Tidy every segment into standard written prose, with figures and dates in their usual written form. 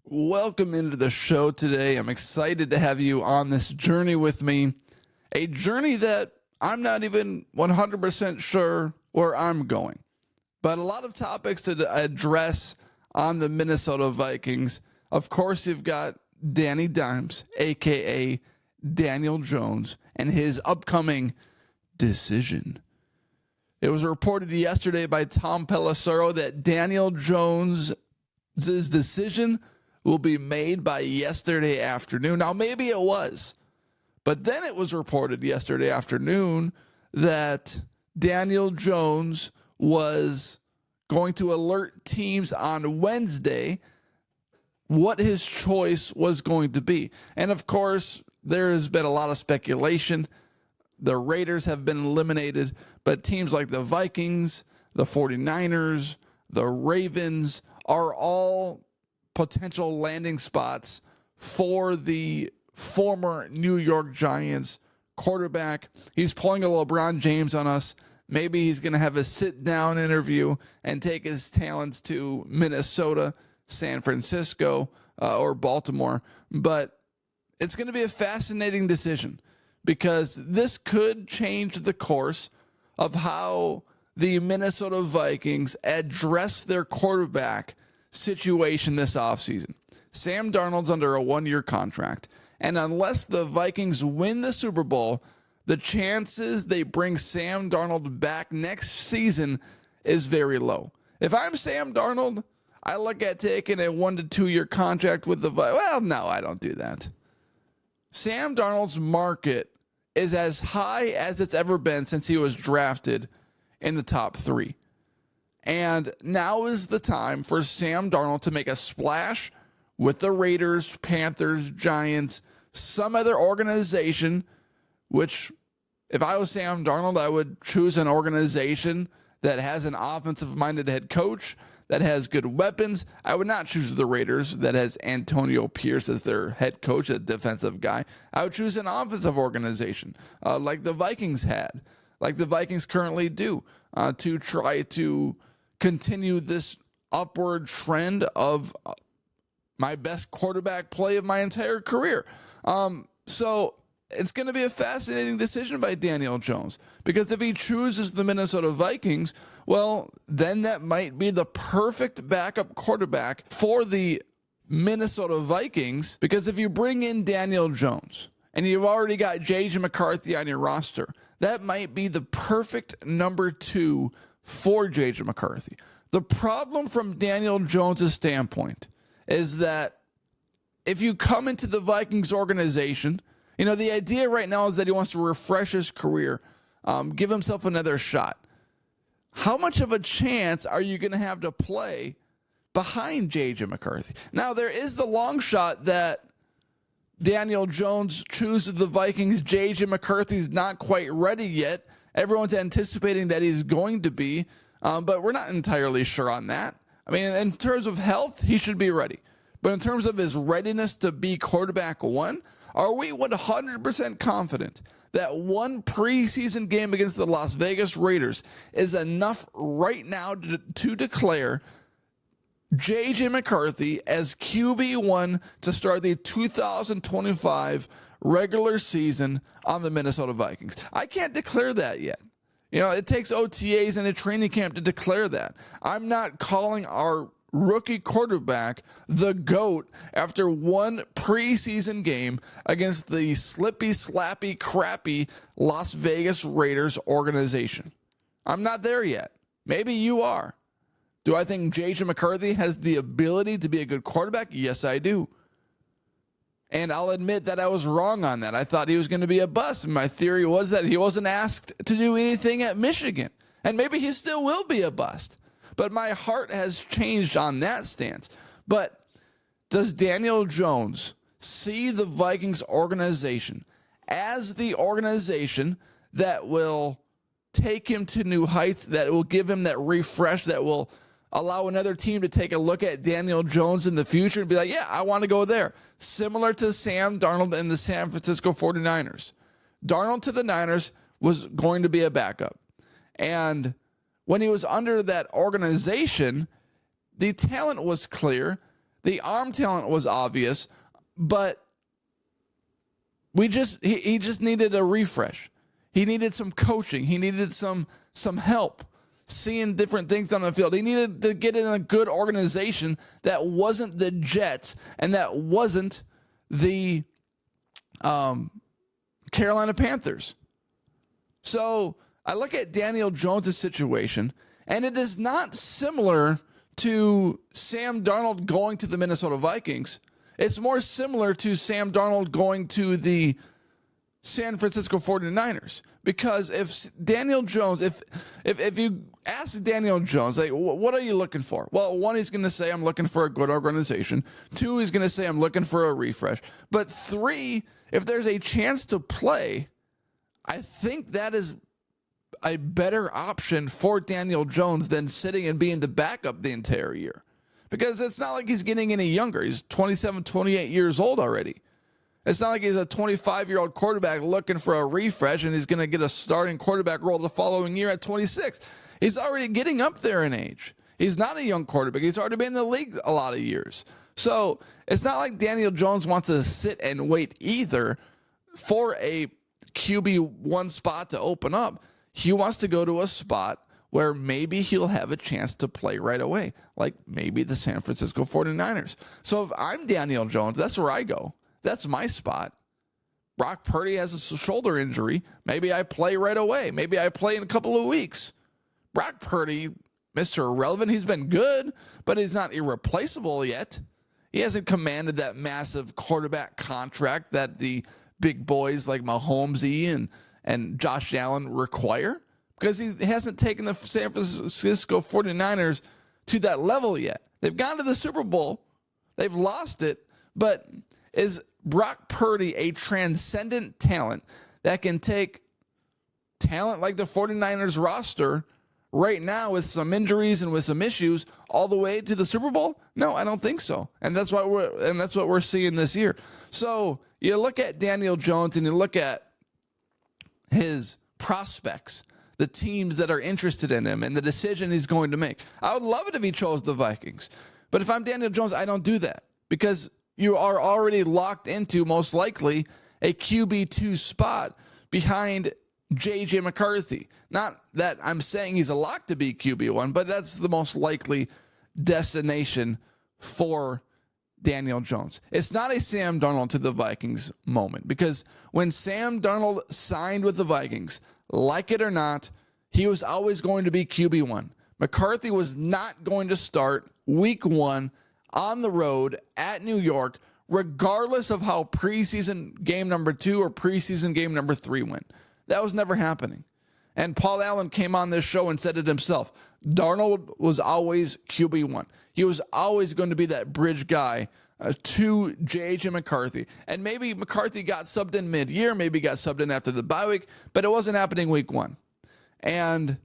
Welcome into the show today. I'm excited to have you on this journey with me. A journey that I'm not even 100% sure where I'm going. But a lot of topics to address on the Minnesota Vikings. Of course, you've got Danny Dimes, a.k.a. Daniel Jones, and his upcoming decision. It was reported yesterday by Tom Pelissero that Daniel Jones' decision will be made by yesterday afternoon. Now, maybe it was, but then it was reported yesterday afternoon that Daniel Jones was going to alert teams on Wednesday what his choice was going to be. And of course, there has been a lot of speculation. The Raiders have been eliminated, but teams like the Vikings, the 49ers, the Ravens are all potential landing spots for the former New York Giants quarterback. He's pulling a LeBron James on us. Maybe he's going to have a sit-down interview and take his talents to Minnesota, San Francisco, or Baltimore. But it's going to be a fascinating decision because this could change the course of how the Minnesota Vikings address their quarterback situation this offseason. Sam Darnold's under a one-year contract, and unless the Vikings win the Super Bowl, the chances they bring Sam Darnold back next season is very low. If I'm Sam Darnold, I look at taking a 1 to 2 year contract with the Vikings. Well, no, I don't do that. Sam Darnold's market is as high as it's ever been since he was drafted in the top 3. And now is the time for Sam Darnold to make a splash with the Raiders, Panthers, Giants, some other organization, which if I was Sam Darnold, I would choose an organization that has an offensive-minded head coach, that has good weapons. I would not choose the Raiders that has Antonio Pierce as their head coach, a defensive guy. I would choose an offensive organization like the Vikings had, like the Vikings currently do, to try to continue this upward trend of my best quarterback play of my entire career. So it's going to be a fascinating decision by Daniel Jones, because if he chooses the Minnesota Vikings, well, then that might be the perfect backup quarterback for the Minnesota Vikings, because if you bring in Daniel Jones and you've already got J.J. McCarthy on your roster, that might be the perfect number 2 for J.J. McCarthy. The problem from Daniel Jones' standpoint is that if you come into the Vikings organization, you know, the idea right now is that he wants to refresh his career, give himself another shot. How much of a chance are you going to have to play behind J.J. McCarthy? Now, there is the long shot that Daniel Jones chooses the Vikings. J.J. McCarthy's not quite ready yet. Everyone's anticipating that he's going to be, but we're not entirely sure on that. I mean, in terms of health, he should be ready. But in terms of his readiness to be quarterback 1, are we 100% confident that one preseason game against the Las Vegas Raiders is enough right now to declare J.J. McCarthy as QB1 to start the 2025 regular season on the Minnesota Vikings? I can't declare that yet. You know, it takes OTAs and a training camp to declare that. I'm not calling our rookie quarterback the GOAT after one preseason game against the slippy, slappy, crappy Las Vegas Raiders organization. I'm not there yet. Maybe you are. Do I think J.J. McCarthy has the ability to be a good quarterback? Yes, I do. And I'll admit that I was wrong on that. I thought he was going to be a bust. And my theory was that he wasn't asked to do anything at Michigan. And maybe he still will be a bust. But my heart has changed on that stance. But does Daniel Jones see the Vikings organization as the organization that will take him to new heights, that will give him that refresh, that will allow another team to take a look at Daniel Jones in the future and be like, yeah, I want to go there? Similar to Sam Darnold and the San Francisco 49ers. Darnold to the Niners was going to be a backup. And when he was under that organization, the talent was clear. The arm talent was obvious, but he just needed a refresh. He needed some coaching. He needed some help seeing different things on the field. He needed to get in a good organization that wasn't the Jets and that wasn't the Carolina Panthers. So I look at Daniel Jones' situation, and it is not similar to Sam Darnold going to the Minnesota Vikings. It's more similar to Sam Darnold going to the San Francisco 49ers. Because if Daniel Jones, if you ask Daniel Jones, like, what are you looking for? Well, one, he's going to say, I'm looking for a good organization. Two, he's going to say, I'm looking for a refresh. But three, if there's a chance to play, I think that is a better option for Daniel Jones than sitting and being the backup the entire year. Because it's not like he's getting any younger. He's 27, 28 years old already. It's not like he's a 25-year-old quarterback looking for a refresh and he's going to get a starting quarterback role the following year at 26. He's already getting up there in age. He's not a young quarterback. He's already been in the league a lot of years. So it's not like Daniel Jones wants to sit and wait either for a QB1 spot to open up. He wants to go to a spot where maybe he'll have a chance to play right away, like maybe the San Francisco 49ers. So if I'm Daniel Jones, that's where I go. That's my spot. Brock Purdy has a shoulder injury. Maybe I play right away. Maybe I play in a couple of weeks. Brock Purdy, Mr. Irrelevant, he's been good, but he's not irreplaceable yet. He hasn't commanded that massive quarterback contract that the big boys like Mahomes and Josh Allen require, because he hasn't taken the San Francisco 49ers to that level yet. They've gone to the Super Bowl. They've lost it, but is Brock Purdy a transcendent talent that can take talent like the 49ers roster right now with some injuries and with some issues all the way to the Super Bowl? No, I don't think so. And that's what we're seeing this year. So you look at Daniel Jones and you look at his prospects, the teams that are interested in him and the decision he's going to make. I would love it if he chose the Vikings. But if I'm Daniel Jones, I don't do that, because you are already locked into, most likely, a QB2 spot behind J.J. McCarthy. Not that I'm saying he's a lock to be QB1, but that's the most likely destination for Daniel Jones. It's not a Sam Darnold to the Vikings moment, because when Sam Darnold signed with the Vikings, like it or not, he was always going to be QB1. McCarthy was not going to start week 1 on the road at New York, regardless of how preseason game number 2 or preseason game number 3 went. That was never happening. And Paul Allen came on this show and said it himself. Darnold was always QB1. He was always going to be that bridge guy to J.J. McCarthy. And maybe McCarthy got subbed in mid-year, maybe got subbed in after the bye week, but it wasn't happening week 1. And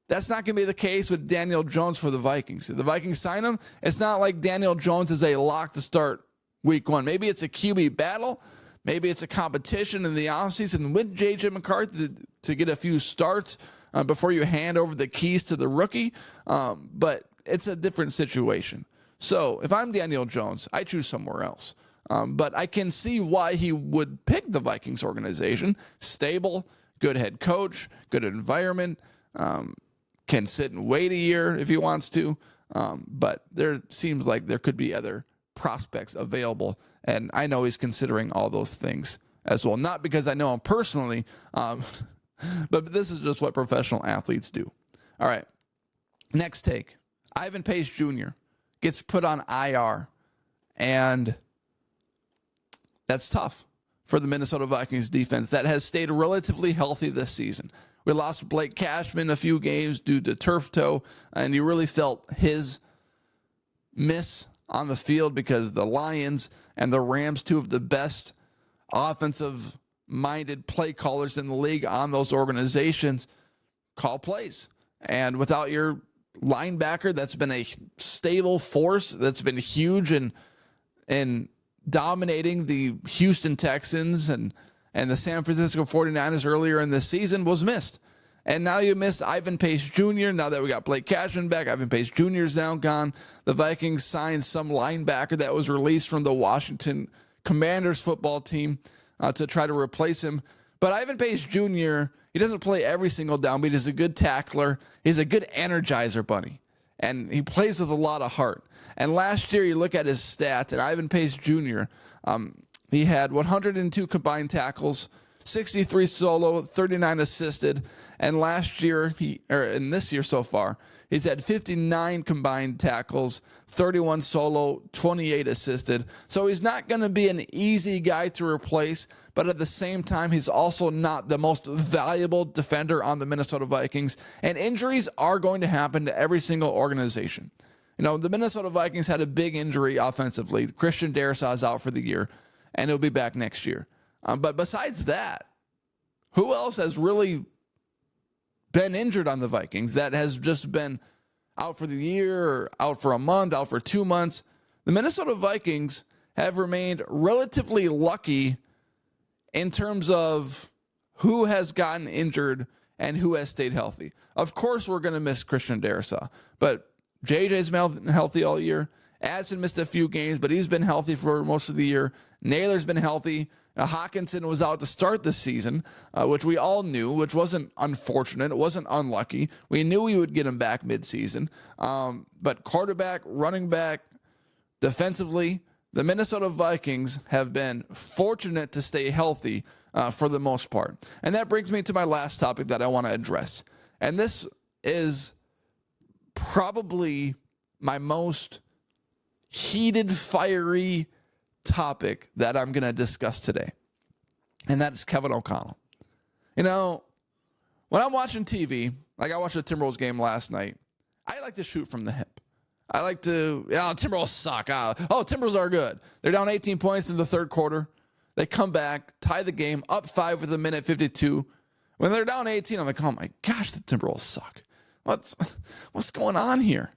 that's not going to be the case with Daniel Jones for the Vikings. If the Vikings sign him, it's not like Daniel Jones is a lock to start week 1. Maybe it's a QB battle. Maybe it's a competition in the offseason with J.J. McCarthy to get a few starts before you hand over the keys to the rookie. But it's a different situation. So if I'm Daniel Jones, I choose somewhere else. But I can see why he would pick the Vikings organization. Stable, good head coach, good environment. Can sit and wait a year if he wants to. But there seems like there could be other prospects available. And I know he's considering all those things as well. Not because I know him personally, but this is just what professional athletes do. All right. Next take. Ivan Pace Jr. gets put on IR. And that's tough for the Minnesota Vikings defense that has stayed relatively healthy this season. We lost Blake Cashman a few games due to turf toe, and you really felt his miss on the field because the Lions and the Rams, two of the best offensive-minded play callers in the league on those organizations, call plays. And without your linebacker, that's been a stable force, that's been huge in dominating the Houston Texans and the San Francisco 49ers earlier in the season, was missed. And now you miss Ivan Pace Jr. Now that we got Blake Cashman back, Ivan Pace Jr. is now gone. The Vikings signed some linebacker that was released from the Washington Commanders football team to try to replace him. But Ivan Pace Jr., he doesn't play every single down, but he's a good tackler. He's a good energizer bunny. And he plays with a lot of heart. And last year, you look at his stats, and Ivan Pace Jr., he had 102 combined tackles, 63 solo, 39 assisted. And last year, in this year so far, he's had 59 combined tackles, 31 solo, 28 assisted. So he's not going to be an easy guy to replace, but at the same time, he's also not the most valuable defender on the Minnesota Vikings. And injuries are going to happen to every single organization. You know, the Minnesota Vikings had a big injury offensively. Christian Darrisaw is out for the year, and he'll be back next year. But besides that, who else has really been injured on the Vikings that has just been out for the year or out for a month, out for 2 months? The Minnesota Vikings have remained relatively lucky in terms of who has gotten injured and who has stayed healthy. Of course, we're going to miss Christian Darrisaw, but JJ's been healthy all year. Addison missed a few games, but he's been healthy for most of the year. Naylor's been healthy. Hawkinson was out to start the season, which we all knew, which wasn't unfortunate. It wasn't unlucky. We knew we would get him back midseason. But quarterback, running back, defensively, the Minnesota Vikings have been fortunate to stay healthy for the most part. And that brings me to my last topic that I want to address. And this is probably my most heated, fiery topic that I'm going to discuss today. And that's Kevin O'Connell. You know, when I'm watching TV, like I watched the Timberwolves game last night, I like to shoot from the hip. I like to, Timberwolves suck. Timberwolves are good. They're down 18 points in the third quarter. They come back, tie the game, up 5 with a minute 52. When they're down 18, I'm like, oh my gosh, the Timberwolves suck. What's going on here?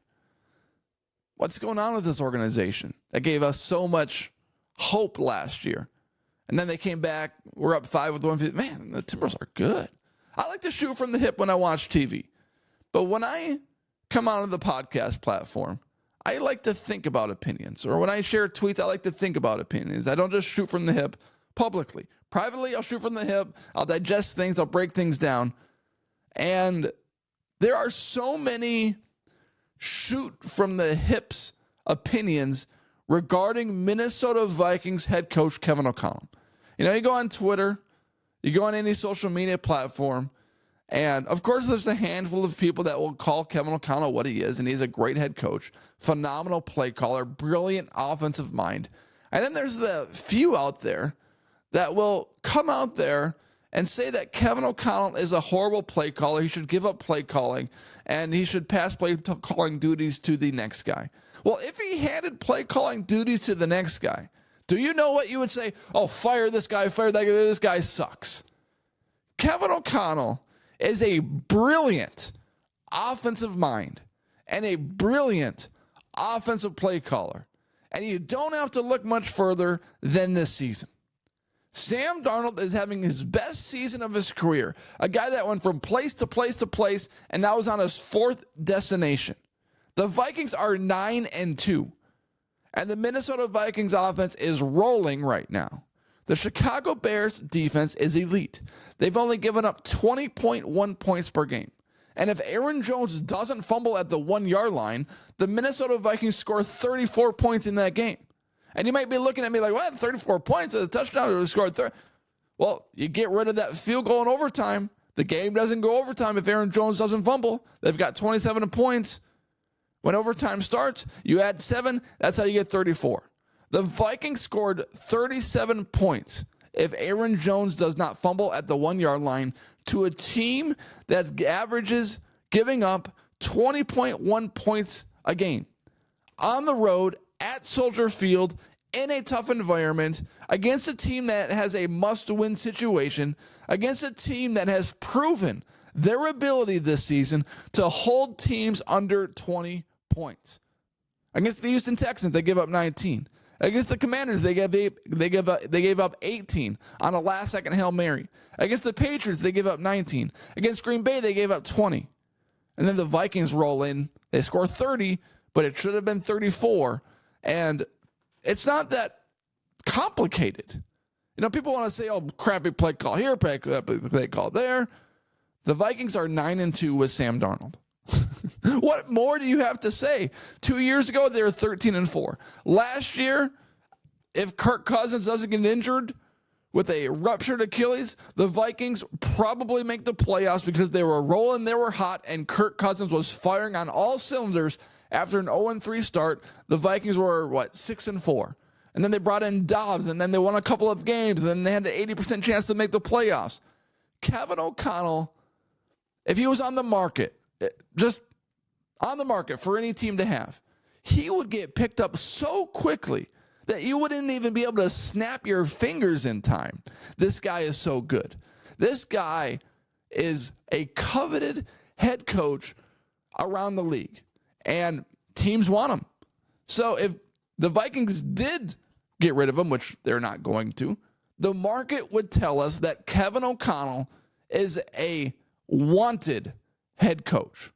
What's going on with this organization that gave us so much hope last year? And then they came back. We're up 5 with 150. Man, the Timbers are good. I like to shoot from the hip when I watch TV. But when I come onto the podcast platform, I like to think about opinions. Or when I share tweets, I like to think about opinions. I don't just shoot from the hip publicly. Privately, I'll shoot from the hip. I'll digest things. I'll break things down. And there are so many shoot from the hips opinions regarding Minnesota Vikings head coach Kevin O'Connell. You know, you go on Twitter, you go on any social media platform, and of course there's a handful of people that will call Kevin O'Connell what he is, and he's a great head coach, phenomenal play caller, brilliant offensive mind. And then there's the few out there that will come out there and say that Kevin O'Connell is a horrible play caller. He should give up play calling, and he should pass play calling duties to the next guy. Well, if he handed play calling duties to the next guy, do you know what you would say? Oh, fire this guy, fire that guy. This guy sucks. Kevin O'Connell is a brilliant offensive mind and a brilliant offensive play caller. And you don't have to look much further than this season. Sam Darnold is having his best season of his career. A guy that went from place to place to place and now is on his 4th destination. The Vikings are 9-2. And the Minnesota Vikings offense is rolling right now. The Chicago Bears defense is elite. They've only given up 20.1 points per game. And if Aaron Jones doesn't fumble at the 1-yard line, the Minnesota Vikings score 34 points in that game. And you might be looking at me like, what, 34 points, a touchdown, or scored 30? Well, you get rid of that field goal in overtime. The game doesn't go overtime if Aaron Jones doesn't fumble. They've got 27 points. When overtime starts, you add 7, that's how you get 34. The Vikings scored 37 points if Aaron Jones does not fumble at the 1-yard line to a team that averages giving up 20.1 points a game on the road at Soldier Field in a tough environment against a team that has a must-win situation, against a team that has proven their ability this season to hold teams under 20 points. Against the Houston Texans, they give up 19. Against the Commanders, they gave up 18 on a last-second Hail Mary. Against the Patriots, they gave up 19. Against Green Bay, they gave up 20. And then the Vikings roll in. They score 30, but it should have been 34. And it's not that complicated. You know, people want to say, oh, crappy play call here, crappy play call there. The Vikings are 9-2 with Sam Darnold. What more do you have to say? 2 years ago, they were 13-4. Last year, if Kirk Cousins doesn't get injured with a ruptured Achilles, the Vikings probably make the playoffs because they were rolling, they were hot, and Kirk Cousins was firing on all cylinders after an 0-3 start. The Vikings were, 6-4. And then they brought in Dobbs, and then they won a couple of games, and then they had an 80% chance to make the playoffs. Kevin O'Connell, if he was on the market, just on the market for any team to have, he would get picked up so quickly that you wouldn't even be able to snap your fingers in time. This guy is so good. This guy is a coveted head coach around the league, and teams want him. So if the Vikings did get rid of him, which they're not going to, the market would tell us that Kevin O'Connell is a wanted head coach.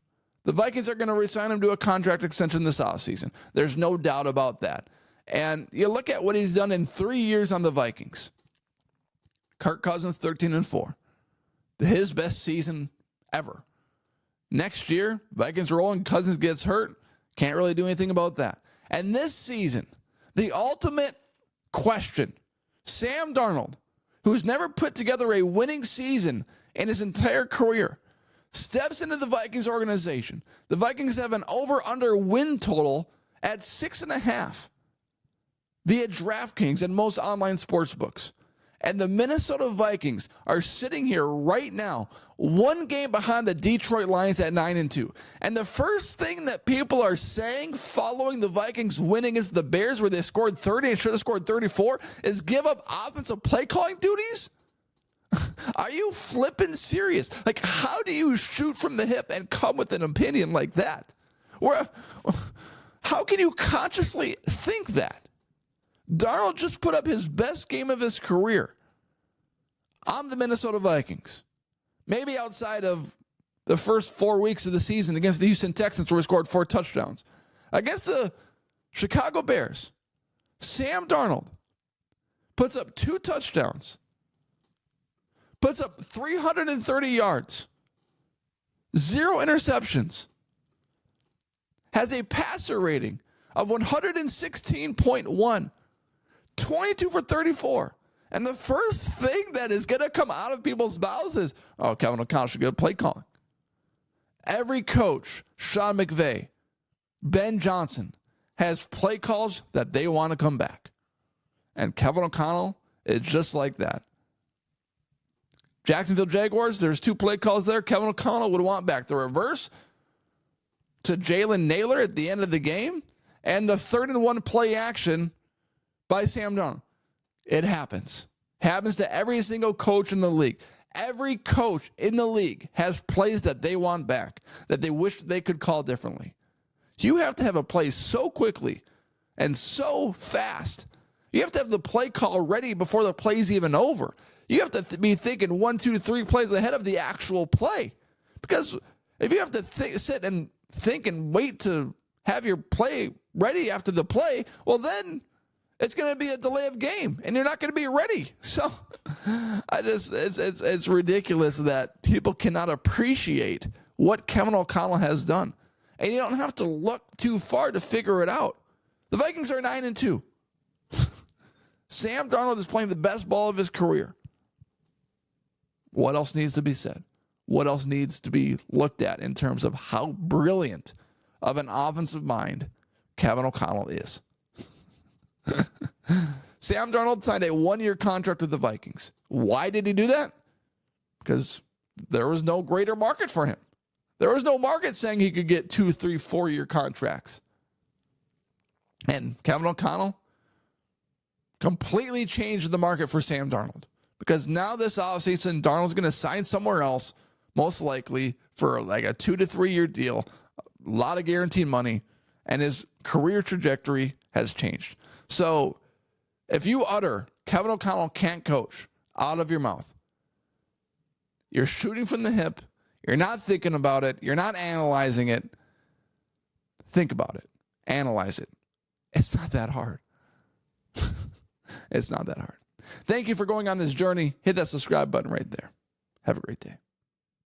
The Vikings are going to re-sign him to a contract extension this offseason. There's no doubt about that. And you look at what he's done in 3 years on the Vikings. Kirk Cousins, 13-4. His best season ever. Next year, Vikings rolling, Cousins gets hurt. Can't really do anything about that. And this season, the ultimate question, Sam Darnold, who's never put together a winning season in his entire career, steps into the Vikings organization. The Vikings have an over-under win total at 6.5 via DraftKings and most online sports books. And the Minnesota Vikings are sitting here right now, one game behind the Detroit Lions at 9-2. And the first thing that people are saying following the Vikings winning against the Bears, where they scored 30 and should have scored 34, is give up offensive play calling duties? Are you flipping serious? Like, how do you shoot from the hip and come with an opinion like that? How can you consciously think that? Darnold just put up his best game of his career on the Minnesota Vikings. Maybe outside of the first 4 weeks of the season against the Houston Texans, where he scored 4 touchdowns. Against the Chicago Bears, Sam Darnold puts up 2 touchdowns, puts up 330 yards, 0 interceptions, has a passer rating of 116.1, 22 for 34. And the first thing that is going to come out of people's mouths is, oh, Kevin O'Connell should get play calling. Every coach, Sean McVay, Ben Johnson, has play calls that they want to come back. And Kevin O'Connell is just like that. Jacksonville Jaguars, there's 2 play calls there. Kevin O'Connell would want back the reverse to Jalen Naylor at the end of the game and the 3rd-and-1 play action by Sam Darnold. It happens. Happens to every single coach in the league. Every coach in the league has plays that they want back, that they wish they could call differently. You have to have a play so quickly and so fast. You have to have the play call ready before the play's even over. You have to be thinking 1, 2, 3 plays ahead of the actual play. Because if you have to sit and think and wait to have your play ready after the play, well, then it's going to be a delay of game, and you're not going to be ready. So it's ridiculous that people cannot appreciate what Kevin O'Connell has done. And you don't have to look too far to figure it out. The Vikings are 9-2. Sam Darnold is playing the best ball of his career. What else needs to be said? What else needs to be looked at in terms of how brilliant of an offensive mind Kevin O'Connell is? Sam Darnold signed a 1-year contract with the Vikings. Why did he do that? Because there was no greater market for him. There was no market saying he could get 2, 3, 4-year contracts. And Kevin O'Connell completely changed the market for Sam Darnold. Because now this offseason, Darnold's going to sign somewhere else, most likely for like a 2 to 3 year deal, a lot of guaranteed money, and his career trajectory has changed. So if you utter Kevin O'Connell can't coach out of your mouth, you're shooting from the hip. You're not thinking about it. You're not analyzing it. Think about it. Analyze it. It's not that hard. It's not that hard. Thank you for going on this journey. Hit that subscribe button right there. Have a great day.